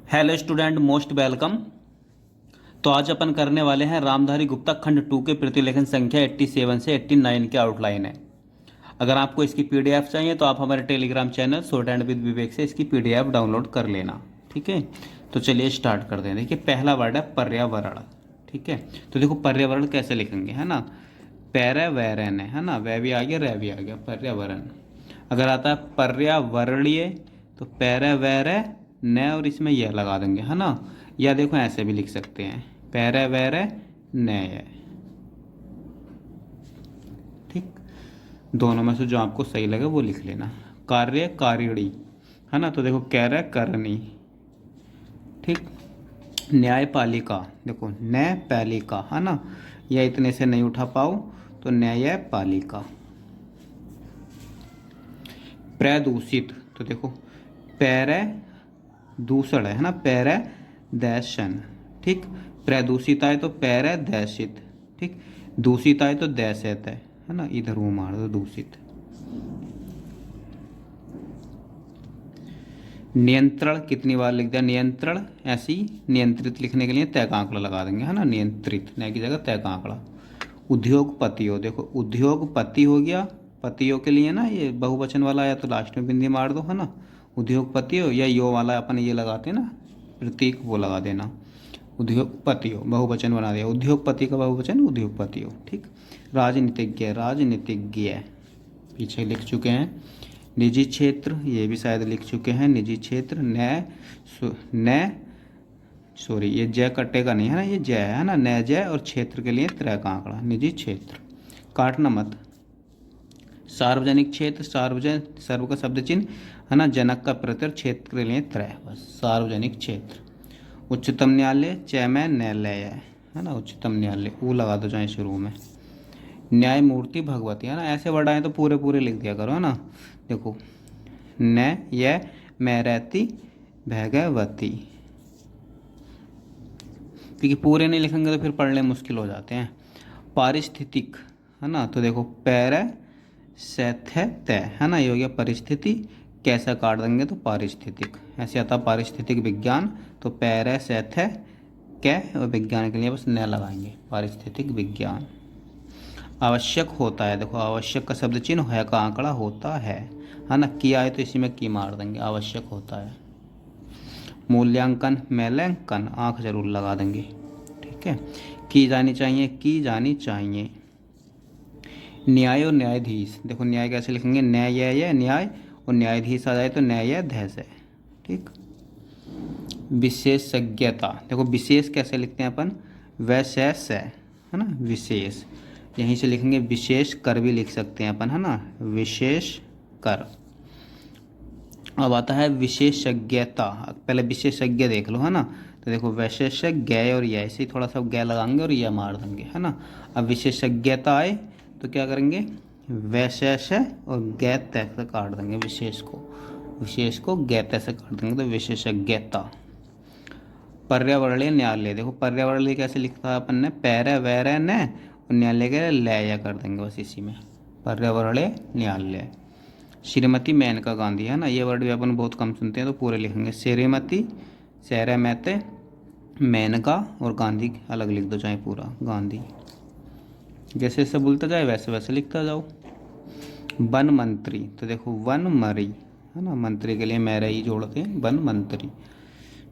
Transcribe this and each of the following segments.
Hello student, most welcome. तो आज अपन करने वाले हैं रामधारी गुप्ता खंड 2 के प्रतिलेखन संख्या 87 से 89 के आउटलाइन है। अगर आपको इसकी पीडीएफ चाहिए तो आप हमारे Telegram channel short and with Vivek से इसकी पीडीएफ डाउनलोड कर लेना। ठीक है, तो चलिए स्टार्ट कर दें। देखिए, पहला वर्ड है पर्यावरण। ठीक है, तो देखो पर्यावरण कैसे लिखेंगे, है ना। पर्यावरण है ना, वह भी आ गया, रह भी आ गया, पर्यावरण। अगर आता है पर्यावरणीय तो पर्यावरण न और इसमें यह लगा देंगे, है ना। या देखो ऐसे भी लिख सकते हैं, पर्यावरणीय। ठीक, दोनों में से जो आपको सही लगे वो लिख लेना। कार्यकारिणी, है ना, तो देखो कार्यकारिणी। ठीक, न्यायपालिका, देखो न्यायपालिका, है ना, या इतने से नहीं उठा पाओ तो न्यायपालिका। प्रदूषित, तो देखो दूषण है ना, पैरदूषण। ठीक, प्रदूषित आए तो पैरदूषित। ठीक, दूषित आए तो दैसित है ना, इधर वो मार दो दूषित। नियंत्रण कितनी बार लिख दिया, नियंत्रण ऐसी, नियंत्रित लिखने के लिए तय का आंकड़ा लगा देंगे, है ना, नियंत्रित न की जगह तय का आंकड़ा। उद्योगपतियों, देखो उद्योगपति हो गया, पतियों के लिए ना, ये बहुवचन वाला आया तो लास्ट में बिंदी मार दो, है ना। उद्योगपति हो या यो वाला अपन ये लगाते ना प्रतीक, वो लगा देना। उद्योगपति हो बहुवचन बना दिया, उद्योगपति का बहुवचन उद्योगपति हो। ठीक, राजनीतिज्ञ, राजनीतिज्ञ पीछे लिख चुके हैं। निजी क्षेत्र, ये भी शायद लिख चुके हैं, निजी क्षेत्र। न सॉरी, ये जय कटेगा नहीं, है ना, ये जय है ना, न जय, और क्षेत्र के लिए त्रय का आंकड़ा, निजी क्षेत्र। काटना मत। सार्वजनिक क्षेत्र, सार्वजनिक सर्व का शब्द चिन्ह, है ना, जनक का प्रत्यय, क्षेत्र के लिए त्रय, बस सार्वजनिक क्षेत्र। उच्चतम न्यायालय, चैमय न्यायालय, है ना, उच्चतम न्यायालय, वो लगा दो चाहे शुरू में। न्यायमूर्ति भगवती, है ना, ऐसे वर्ड आए तो पूरे पूरे लिख दिया करो, है ना। देखो न य मैं रहती भगवती, क्योंकि पूरे नहीं लिखेंगे तो फिर पढ़ने मुश्किल हो जाते हैं। पारिस्थितिक, है ना, तो देखो तय, है ना, ये हो गया परिस्थिति। कैसा काट देंगे तो पारिस्थितिक, ऐसे आता पारिस्थितिक विज्ञान, तो कै और विज्ञान के लिए बस न लगाएंगे, पारिस्थितिक विज्ञान। आवश्यक होता है, देखो आवश्यक का शब्द चिन्ह है का आंकड़ा होता है ना, की आए तो इसी में की मार देंगे, आवश्यक होता है। मूल्यांकन, मूल्यांकन आंख जरूर लगा देंगे। ठीक है, की जानी चाहिए, की जानी चाहिए। न्याय और न्यायाधीश, देखो न्याय कैसे लिखेंगे, न्याय न्याय, और न्यायाधीश आ जाए तो न्यायाधीश है। ठीक, विशेषज्ञता, देखो विशेष कैसे लिखते हैं अपन, वैशेष है ना, विशेष, यहीं से लिखेंगे। विशेष कर भी लिख सकते हैं अपन, है ना, विशेष कर। अब आता है विशेषज्ञता, पहले विशेषज्ञ देख लो, है ना, तो देखो विशेषज्ञ और यह ऐसे ही थोड़ा सा गै लगाएंगे और यह मार देंगे, है ना। अब विशेषज्ञता आए तो क्या करेंगे, वैशेष और गैत से काट देंगे, विशेष को गैत से काट देंगे, तो विशेषज्ञता। पर्यावरणीय न्यायालय, देखो पर्यावरणीय कैसे लिखता है अपन ने, पर्यावरण और न्यायालय के लय कर देंगे बस इसी में, पर्यावरणीय न्यायालय। श्रीमती मेनका गांधी, है ना, ये वर्ड भी अपन बहुत कम सुनते हैं तो पूरे लिखेंगे। श्रीमती, श्रीमती मेनका, और गांधी अलग लिख दो चाहे पूरा, गांधी। जैसे जैसे बोलता जाए वैसे वैसे लिखता जाओ। वन मंत्री, तो देखो वन मरी, है ना, मंत्री के लिए मेरा ही जोड़ते हैं, वन मंत्री।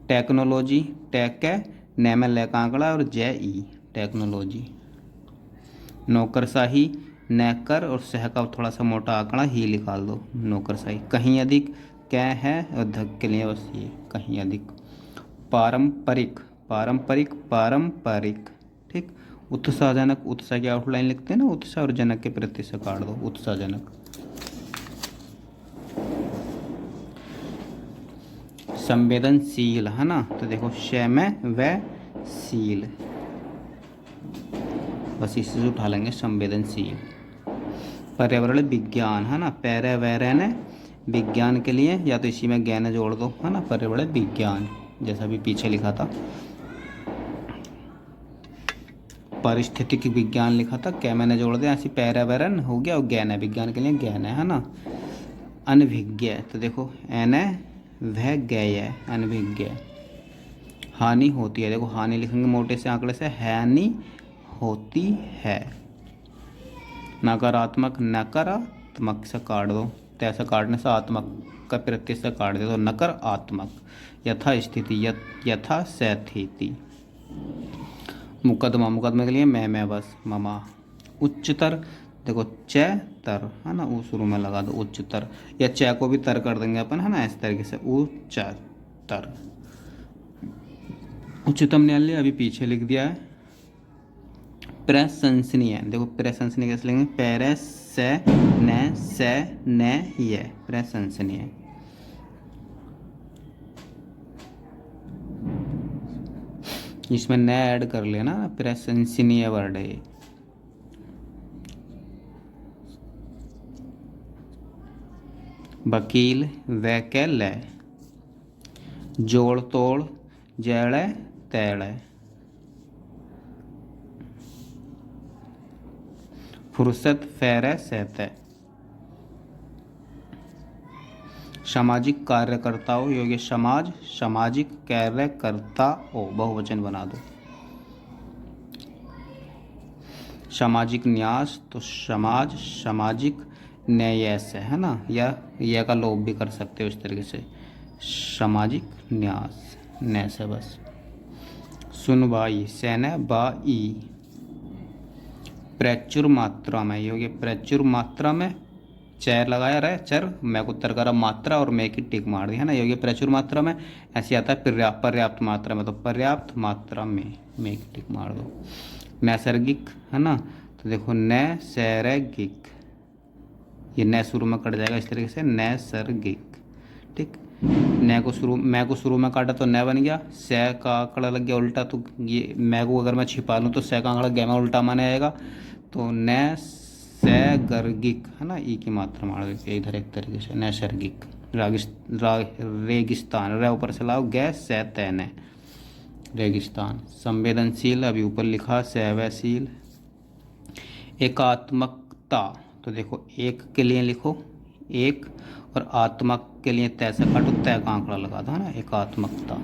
टेक्नोलॉजी, टेक है न में ल का आंकड़ा और जय ई, टेक्नोलॉजी। नौकरशाही, न कर और सह का थोड़ा सा मोटा आंकड़ा ही निकाल दो, नौकरशाही। कहीं अधिक, कै है और धक के लिए बस ये, कहीं अधिक। पारंपरिक, पारंपरिक, पारंपरिक। ठीक, उत्साहजनक, उत्साह की आउटलाइन लिखते हैं ना, उत्साह और जनक के प्रत्यय से काट दो, उत्साहजनक। संवेदनशील, है ना, तो देखो क्षय व शील, बस इससे से उठा लेंगे, संवेदनशील। पर्यावरण विज्ञान, है ना, पर्यावरण विज्ञान के लिए या तो इसी में ज्ञान जोड़ दो, है ना, पर्यावरण विज्ञान जैसा भी पीछे लिखा था। पारिस्थितिक विज्ञान लिखा था, क्या मैंने जोड़ दिया, ऐसी पर्यावरण हो गया, और ज्ञान है, विज्ञान के लिए ज्ञान है ना। अनभिज्ञ, तो देखो एन है वह ज्ञ है, अनभिज्ञ। हानि होती है। देखो हानि लिखेंगे मोटे से आंकड़े से, हानि होती है। नकारात्मक, नकारात्मक से काट दो, तो ऐसा काटने से आत्मक का प्रत्यय से काट दे तो नकारात्मक। यथा स्थिति, यथा स्थिति। मुकदमा, मुकदमे के लिए मैं बस ममा। उच्चतर, देखो च तर है ना, वो शुरू में लगा दो उच्चतर, या च को भी तर कर देंगे अपन है ना, इस तरीके से उच्चतर। उच्चतम न्यायालय अभी पीछे लिख दिया है। प्रशंसनीय, देखो प्रशंसनीय कैसे लेंगे, पैरे से न ये प्रशंसनीय। इसमें न ऐड कर लेना, प्रशंसनीय वर्ड है। वकील, वैकल्य। जोड़ तोड़, जड़ तैड़। फुर्सत, फैर सहते। सामाजिक कार्यकर्ताओं, योग्य समाज, सामाजिक कार्यकर्ताओं, बहुवचन बना दो। सामाजिक न्यास, तो समाज, सामाजिक न्यास है ना, या यह का लोप भी कर सकते हो इस तरीके से, सामाजिक न्यास, न्यास है बस। सुनवाई, सैन बाई। प्रचुर मात्रा में, योग्य प्रचुर मात्रा में, चर लगाया रहे चर, मैं को उत्तर करा मात्रा और मैं की टिक मार दी है ना, योग्य प्रचुर मात्रा में। ऐसे आता है पर्याप्त, पर्याप्त मात्रा में, तो पर्याप्त मात्रा में मैं की टिक मार दो। नैसर्गिक है ना, तो देखो नैसर्गिक, ये न शुरू में कट जाएगा इस तरीके से, नैसर्गिक। ठीक, न को शुरू, मैं को शुरू में काटा तो न बन गया, स का आंकड़ा लग गया उल्टा, तो ये मैं को अगर मैं छिपा लूँ तो स का आंकड़ा गैमा उल्टा माने आएगा, तो नैसर्गिक है ना, ई की मात्रा मार देते इधर एक तरीके से, नैसर्गिक। रेगिस्तान, रे ऊपर से लाओ, गैस से तैने, रेगिस्तान। संवेदनशील, अभी ऊपर लिखा संवेदनशील। एकात्मकता, तो देखो एक के लिए लिखो एक, और आत्मक के लिए तय से काटो, तय का आंकड़ा लगा दो है ना, एकात्मकता।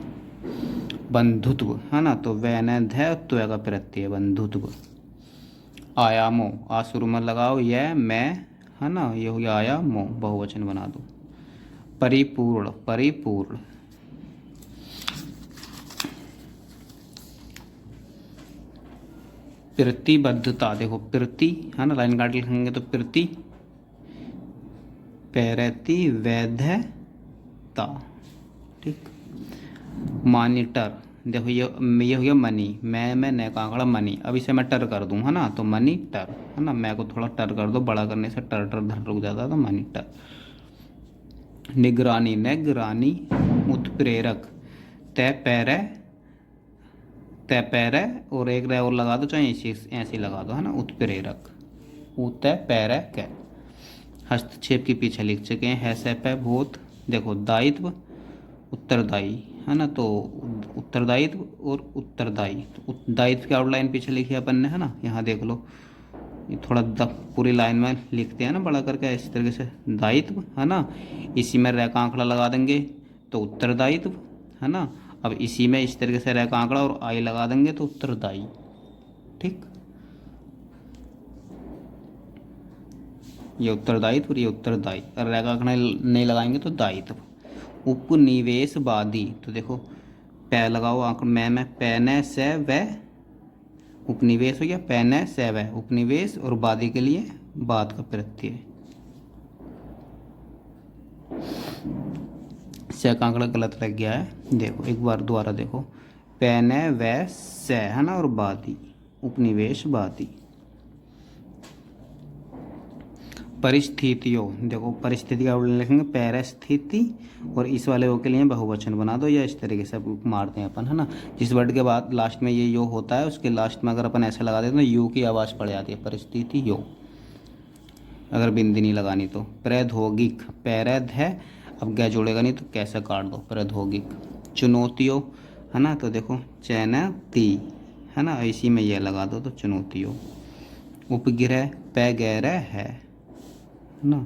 बंधुत्व है ना, तो वैनध्य त्व का प्रत्यय बंधुत्व। आयामो, आ शुरू में लगाओ, यह मैं है ना, ये हो गया आयामो, बहुवचन बना दो। परिपूर्ण, परिपूर्ण। प्रतिबद्धता, देखो प्रति है ना, लाइन काट लिखेंगे तो प्रति, पैरती वैधता। ठीक, मॉनिटर, देखो ये हो गया मनी, मैं न का आंकड़ा मनी, अब इसे मैं टर कर दूं है ना, तो मनी टर है ना, मैं को थोड़ा टर कर दो, बड़ा करने से टर टर धर रुक जाता, तो मनी टर। निगरानी, निगरानी। उत्प्रेरक, तय पैरे, तय पैरे और एक रे और लगा दो, चाहे ऐसे लगा दो है ना, उत्प्रेरक, उत पैरक। हस्तक्षेप के पीछे लिख चुके हैं, है से पे भूत। देखो दायित्व, उत्तरदायी है ना, तो उत्तरदायित्व और उत्तरदायी, तो दायित्व की आउटलाइन पीछे लिखी है अपन ने है ना, यहाँ देख लो, ये थोड़ा पूरी लाइन में लिखते हैं ना बड़ा करके इस तरीके से, दायित्व है ना, इसी में रे का आंकड़ा लगा देंगे तो उत्तरदायित्व है ना, अब इसी में इस तरीके से रे का आंकड़ा और आई लगा देंगे तो उत्तरदायी। ठीक, ये उत्तरदायित्व और ये उत्तरदायी, और रे का आंकड़ा नहीं लगाएंगे तो दायित्व। उपनिवेशवादी, तो देखो पै लगाओ आंकड़ा, मैं पैने से व, उपनिवेश हो गया, पैने से व उपनिवेश, और वादी के लिए बाद का प्रत्यय, से का आंकड़ा गलत लग गया है, देखो एक बार दोबारा देखो, पैने व से है ना, और वादी, उपनिवेशवादी। परिस्थितियों, देखो परिस्थिति का उल्लेख लिखेंगे परिस्थिति, और इस वाले ओ के लिए बहुवचन बना दो, या इस तरीके से मारते हैं अपन है ना, जिस वर्ड के बाद लास्ट में ये यो होता है उसके लास्ट में अगर अपन ऐसे लगा देते हैं तो यू की आवाज़ पड़ जाती है, परिस्थिति यो, अगर बिंदी नहीं लगानी तो। प्रौद्योगिक, पैरद है, अब गै जोड़ेगा नहीं तो कैसे काट दो, प्रौद्योगिक। चुनौतियों है ना, तो देखो चैनती है ना, इसी में यह लगा दो तो चुनौतियों। उपग्रह, पैगैरह है ना,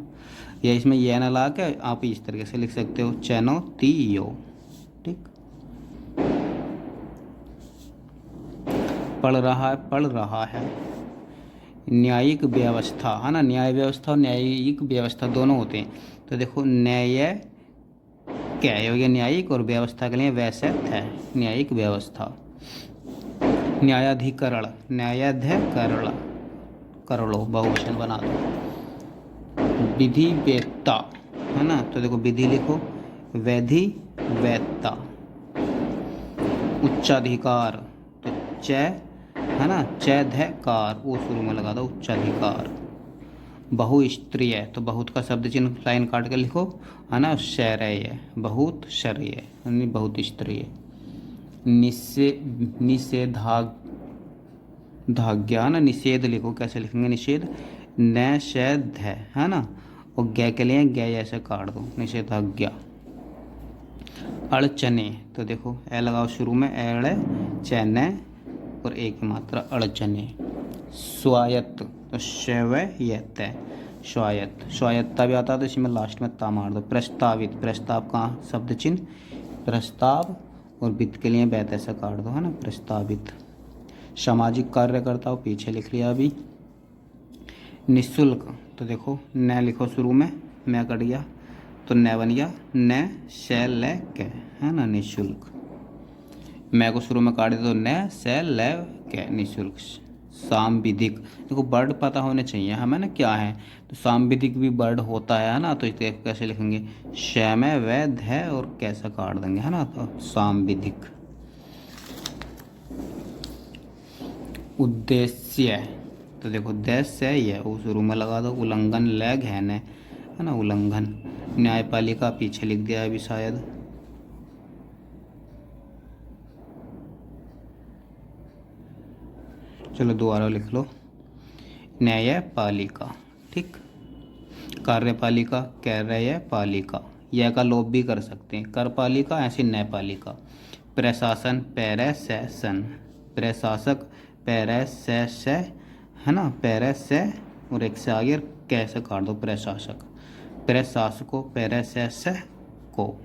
या इसमें यह ना ला के आप इस तरीके से लिख सकते हो, चैनौतियों। ठीक, पढ़ रहा है। न्यायिक व्यवस्था है ना, न्याय व्यवस्था और न्यायिक व्यवस्था दोनों होते हैं। तो देखो न्याय क्या है, हो गया न्यायिक, और व्यवस्था के लिए वैसे है न्यायिक व्यवस्था। न्यायाधिकरण, न्यायाधिकरण कर लो, बहुवचन बना दो। विधि वेत्ता है ना, तो देखो विधि लिखो, वैधि वेत्ता। उच्चाधिकार, तो च है ना, चैधकार, वो शुरू में लगा दो, उच्चाधिकार। बहुस्त्रीय, तो बहुत का शब्द चिन्ह लाइन काट के लिखो है ना, शरय, बहुत शरय यानी बहुत स्त्रीय। निषेधाज्ञा है ना, निषेध लिखो, कैसे लिखेंगे निषेध, निषेध है ना, और ग के लिए ग ऐसे काट दो, निषेधाज्ञा। अड़चने, तो देखो ए लगाओ शुरू में, एड़ चैन और एक मात्रा अड़चने। स्वायत्त, तो शवयत, स्वायत्त, स्वायत्ता भी आता है, तो इसमें लास्ट में ता मार दो। प्रस्तावित, प्रस्ताव का शब्द चिन्ह प्रस्ताव, और वित्त के लिए बैत ऐसा काट दो है ना, प्रस्तावित। सामाजिक कार्यकर्ता पीछे लिख लिया अभी। निःशुल्क, तो देखो न लिखो शुरू में, मैं कट गया तो न बन गया, न शैल के है ना, निःशुल्क। मैं को शुरू में काट दे तो न शैल के, निःशुल्क। सांविधिक, देखो वर्ड पता होने चाहिए हमें ना क्या है, तो सांविधिक भी वर्ड होता है ना, तो इसे कैसे लिखेंगे, शैमय वैध है और कैसा काट देंगे है ना, तो सांविधिक। उद्देश्य, तो देखो उद्देश्य ये वो शुरू में लगा दो, उल्लंघन लैग है ना, उल्लंघन। न्यायपालिका पीछे लिख दिया अभी शायद, चलो दोबारा लिख लो, न्यायपालिका, ठीक। कार्यपालिका, कार्यपालिका, यह का लोप भी कर सकते हैं, करपालिका ऐसे न्यायपालिका। प्रशासन, पैरसेशन, प्रशासक, पैरसेश है ना, पैरस और एक से आगे कैसे काट दो, प्रशासक, प्रशासको, पैरसेश को,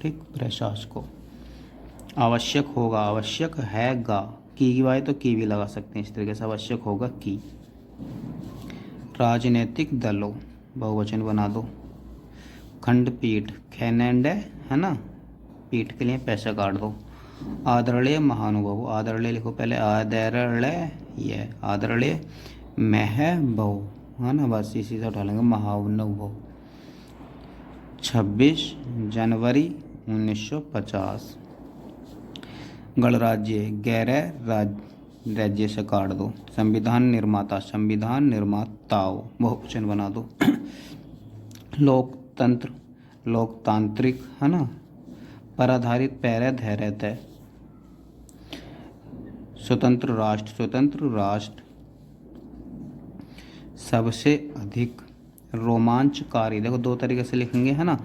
ठीक, प्रशासको। आवश्यक होगा, आवश्यक है गा, की वाई तो की भी लगा सकते हैं इस तरीके से, आवश्यक होगा की। राजनीतिक दलों, बहुवचन बना दो। खंडपीठ, खैनेंडे है ना, पीठ के लिए पैसा काट दो। आदरणीय महानुभाव, आदरणीय लिखो पहले, आदरणीय, ये आदरणीय महबव है ना, बस इसी से उठा लेंगे, महानुभाव। 26 जनवरी 1950। गणराज्य, गैर राज्य से काट दो। संविधान निर्माता, संविधान निर्माताओं, बहुवचन बना दो। लोकतंत्र, लोकतांत्रिक है ना, पर आधारित, पैर धैर्य तय। स्वतंत्र राष्ट्र, स्वतंत्र राष्ट्र। सबसे अधिक रोमांचकारी, देखो दो तरीके से लिखेंगे है ना,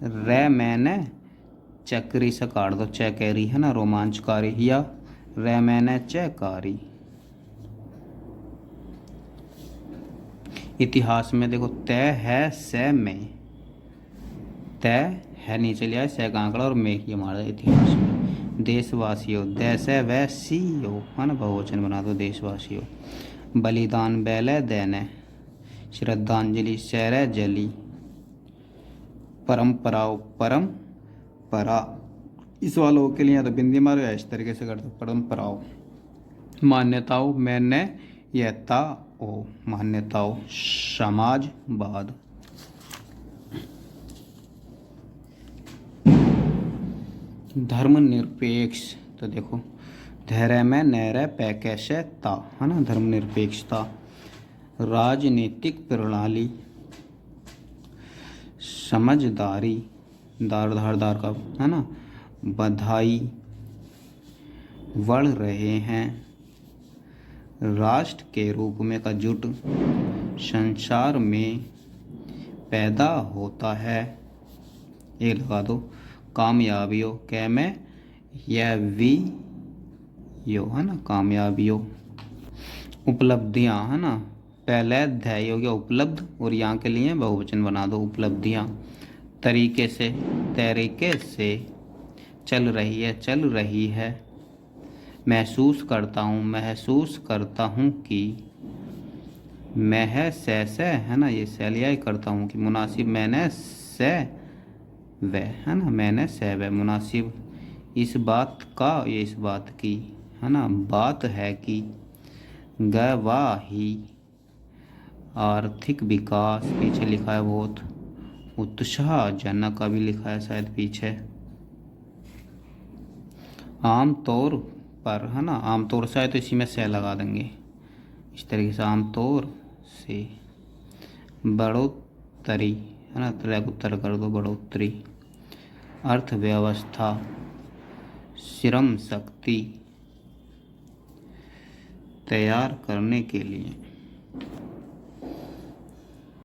रे मैंने चक्री से काट दो, चैकारी है ना, रोमांचकारी, या रे मैंने चैकारी। इतिहास में देखो तय है से में, तय है नीचे लिया से का आंकड़ा और में ये मारा इतिहास में। देशवासियों, देश वैसियों है ना, बहुवचन बना दो, देशवासियों। बलिदान, बैले देने। श्रद्धांजलि, शैर जली। परंपराओं, परंपरा, इस वालों के लिए तो बिंदी मारो या इस तरीके से कर दो, परंपराओं। मान्यताओं, मैंने यता ओ, मान्यताओं। समाजवाद। धर्मनिरपेक्ष, तो देखो धैर्य में नैर पैकेशता है ना, धर्मनिरपेक्षता। राजनीतिक प्रणाली। समझदारी, दार धार दार का है ना, बधाई। बढ़ रहे हैं, राष्ट्र के रूप में का जुट। संसार में पैदा होता है, ये लगा दो। कामयाबियों, कै में यह वी यो है ना, कामयाबियों। उपलब्धियां है ना, पहले ध्याय हो गया उपलब्ध, और यहाँ के लिए बहुवचन बना दो, उपलब्धियां। तरीके से, तरीके से। चल रही है, चल रही है। महसूस करता हूँ कि से है ना, ये सैलियाई करता हूँ कि मुनासिब मैंने से व है ना, मैंने से व मुनासिब इस बात का, ये इस बात की है ना, बात है कि गवाही आर्थिक विकास पीछे लिखा है बहुत उत्साहजनक, अभी लिखा है शायद पीछे आमतौर पर है ना, आमतौर से है तो इसी में से लगा देंगे इस तरीके से, आमतौर से बढ़ोतरी है ना, तरह उत्तर कर दो बढ़ोतरी, अर्थव्यवस्था, श्रम शक्ति तैयार करने के लिए